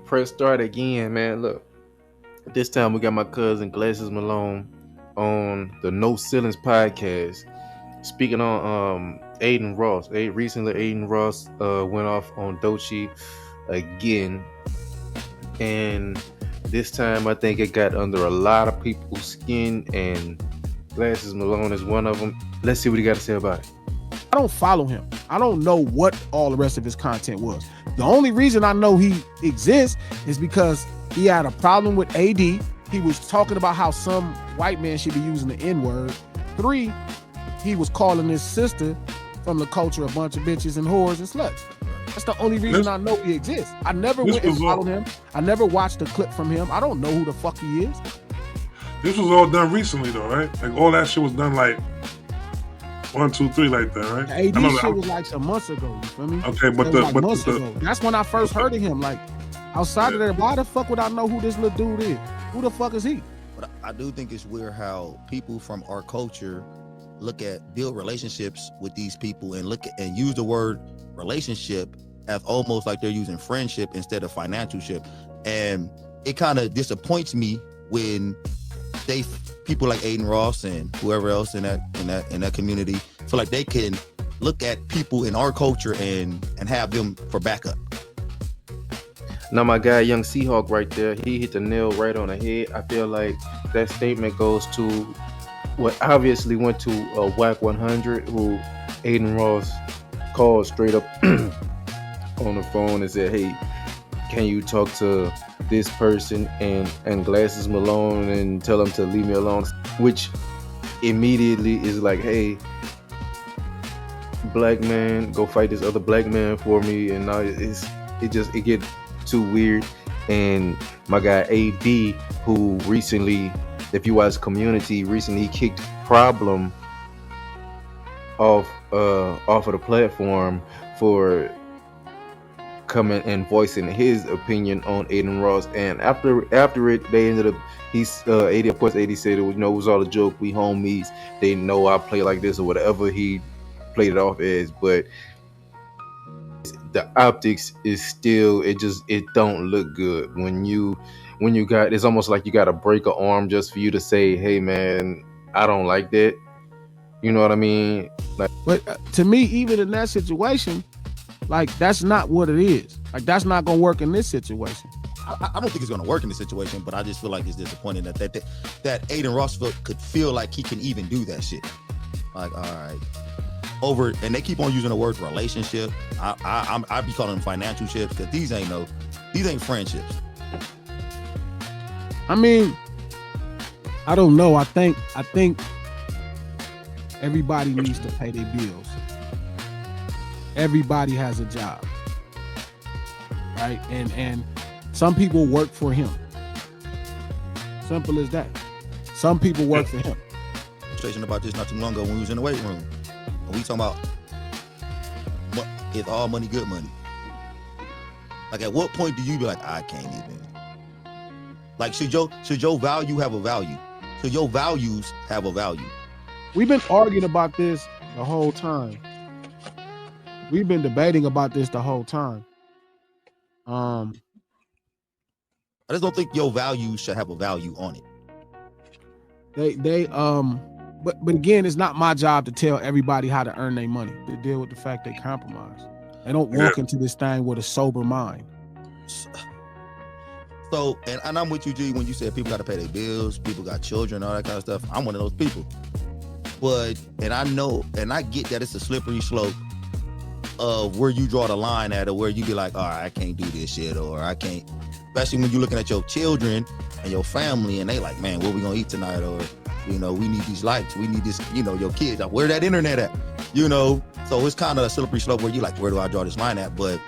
Press start again, man. Look, this time we got my cousin Glasses Malone on the No Ceilings podcast. Speaking on Adin Ross. Recently Adin Ross went off on Dochi again, and this time I think it got under a lot of people's skin, and Glasses Malone is one of them. Let's see what he got to say about it. I don't follow him. I don't know what all the rest of his content was. The only reason I know he exists is because he had a problem with AD. He was talking about how some white man should be using the N-word. 3, he was calling his sister from the culture a bunch of bitches and whores and sluts. That's the only reason I know he exists. I never went and followed him. I never watched a clip from him. I don't know who the fuck he is. This was all done recently though, right? Like all that shit was done like 1, 2, 3 like that, right? The AD shit was like some months ago, you feel me? Okay, but months ago. That's when I first heard of him. Like, outside of that, why the fuck would I know who this little dude is? Who the fuck is he? But I do think it's weird how people from our culture build relationships with these people and use the word relationship as almost like they're using friendship instead of financial ship. And it kind of disappoints me when people like Adin Ross and whoever else in that community feel like they can look at people in our culture and have them for backup. Now my guy Young Seahawk right there, he hit the nail right on the head. I feel like that statement goes to what obviously went to Wack 100, who Adin Ross called straight up on the phone and said, hey, can you talk to this person and Glasses Malone and tell them to leave me alone, which immediately is like, hey, black man, go fight this other black man for me. And now it get too weird. And my guy AB, who recently, if you watch Community, recently kicked Problem off of the platform for coming and voicing his opinion on Adin Ross. And after it, they ended up, of course AD said it was all a joke, we homies, they know I play like this or whatever he played it off as. But the optics is still, it don't look good when you got, it's almost like you got to break an arm just for you to say, hey man, I don't like that. You know what I mean? Like, but to me, even in that situation, like, that's not what it is. Like, that's not gonna work in this situation. I don't think it's gonna work in this situation, but I just feel like it's disappointing that Adin Ross could feel like he can even do that shit. Like, all right, and they keep on using the word relationship. I be calling them financial ships, because these ain't friendships. I mean, I don't know. I think everybody needs to pay their bills. Everybody has a job, right? And some people work for him. Simple as that. Some people work for him. Conversation about this not too long ago when we was in the weight room. And we talking about, is all money good money? Like, at what point do you be like, I can't even? Like, should your value have a value? Should your values have a value? We've been arguing about this the whole time. We've been debating about this the whole time. I just don't think your values should have a value on it. But again, it's not my job to tell everybody how to earn their money. They deal with the fact they compromise. They don't walk into this thing with a sober mind. So, and I'm with you, G, when you said people got to pay their bills, people got children, all that kind of stuff. I'm one of those people. And I know, and I get that it's a slippery slope of where you draw the line at, or where you be like, all right, I can't do this shit, or I can't, especially when you're looking at your children and your family, and they like, man, what we gonna eat tonight? Or, we need these lights, we need this, your kids, like, where that internet at? So it's kind of a slippery slope where you like, where do I draw this line at? But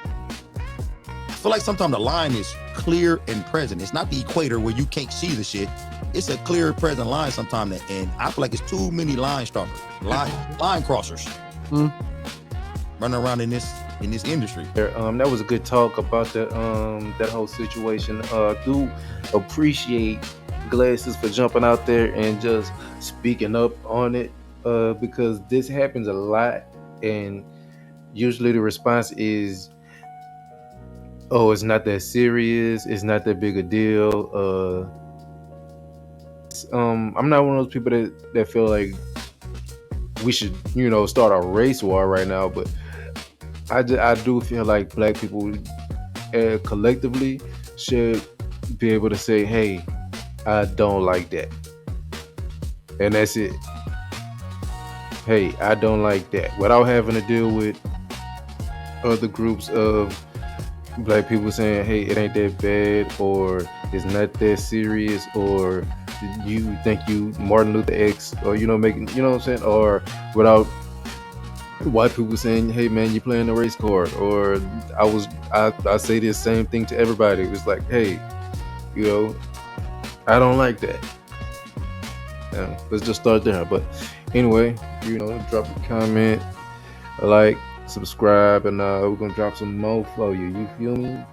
I feel like sometimes the line is clear and present. It's not the equator where you can't see the shit. It's a clear, present line sometimes, and I feel like it's too many line crossers. Running around in this industry. That was a good talk about that whole situation. Do appreciate Glasses for jumping out there and just speaking up on it, because this happens a lot, and usually the response is oh, it's not that serious, it's not that big a deal. I'm not one of those people that feel like we should, start a race war right now, but I do feel like black people collectively should be able to say, hey, I don't like that. And that's it. Hey, I don't like that. Without having to deal with other groups of black people saying, hey, it ain't that bad, or it's not that serious, or you think you Martin Luther X, or making, what I'm saying, or without white people saying, hey man, you playing the race card, or I say this same thing to everybody. It was like, hey, I don't like that. Let's just start there. But anyway, drop a comment, like, subscribe, and we're gonna drop some more for you. You feel me?